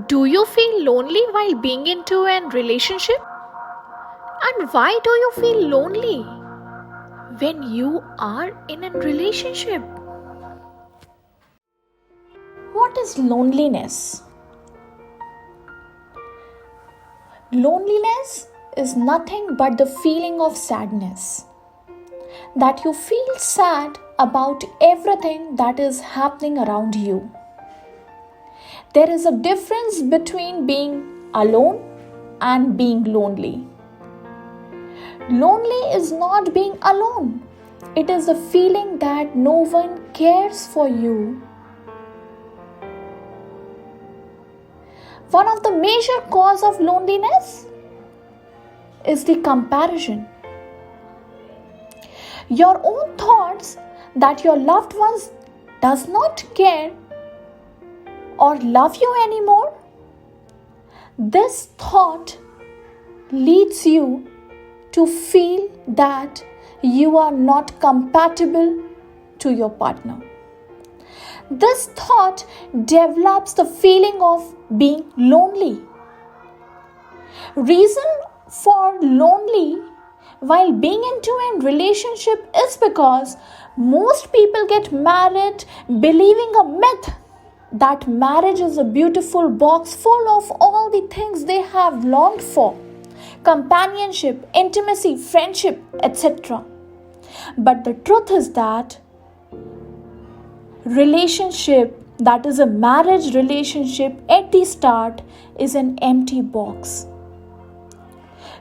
Do you feel lonely while being into a relationship? And why do you feel lonely when you are in a relationship? What is loneliness? Loneliness is nothing but the feeling of sadness. That you feel sad about everything that is happening around you. There is a difference between being alone and being lonely. Lonely is not being alone. It is the feeling that no one cares for you. One of the major causes of loneliness is the comparison. Your own thoughts that your loved ones does not care or love you anymore. This thought leads you to feel that you are not compatible to your partner. This thought develops the feeling of being lonely. Reason for lonely while being into a relationship is because most people get married believing a myth that marriage is a beautiful box full of all the things they have longed for: companionship, intimacy, friendship, etc. But the truth is that relationship, that is a marriage relationship at the start, is an empty box.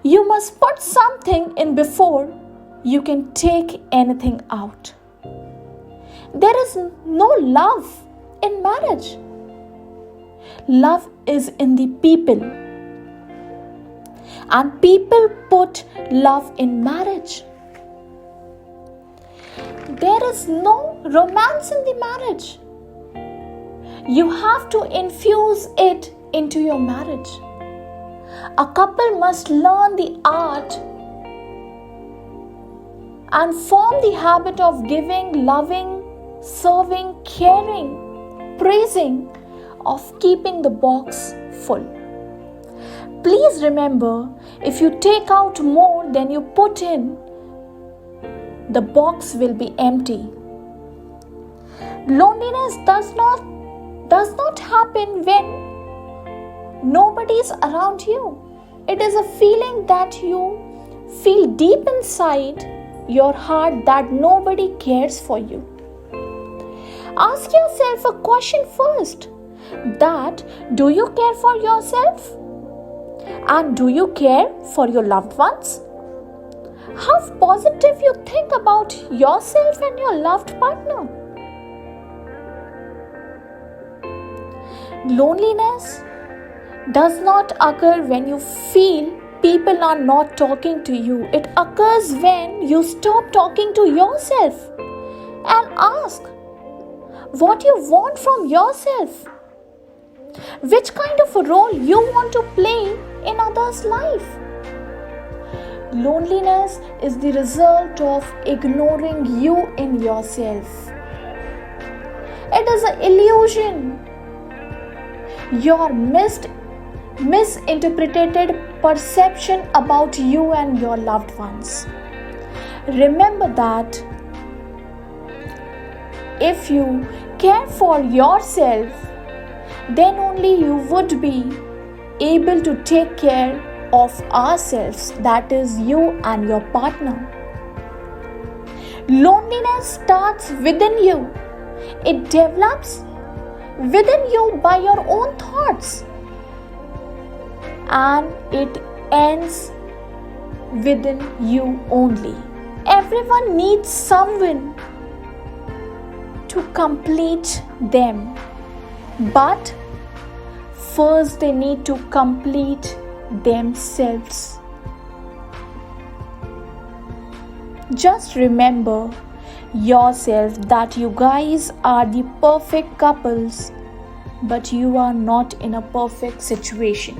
You must put something in before you can take anything out. There is no love in marriage. Love is in the people. And people put love in marriage. There is no romance in the marriage. You have to infuse it into your marriage. A couple must learn the art and form the habit of giving, loving, serving, caring, praising, of keeping the box full. Please remember, if you take out more than you put in, the box will be empty. Loneliness does not happen when nobody is around you. It is a feeling that you feel deep inside your heart that nobody cares for you. Ask yourself a question first: that do you care for yourself? And do you care for your loved ones? How positive you think about yourself and your loved partner. Loneliness does not occur when you feel people are not talking to you. It occurs when you stop talking to yourself and ask what you want from yourself. Which kind of a role you want to play in others' life. Loneliness is the result of ignoring you in yourself. It is an illusion. Your misinterpreted perception about you and your loved ones. Remember that if you care for yourself, then only you would be able to take care of ourselves, that is you and your partner. Loneliness starts within you. It develops within you by your own thoughts, and it ends within you only. Everyone needs someone to complete them, but first they need to complete themselves. Just remember yourself that you guys are the perfect couples but you are not in a perfect situation.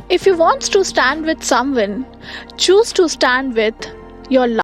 If you want to stand with someone, choose to stand with your life.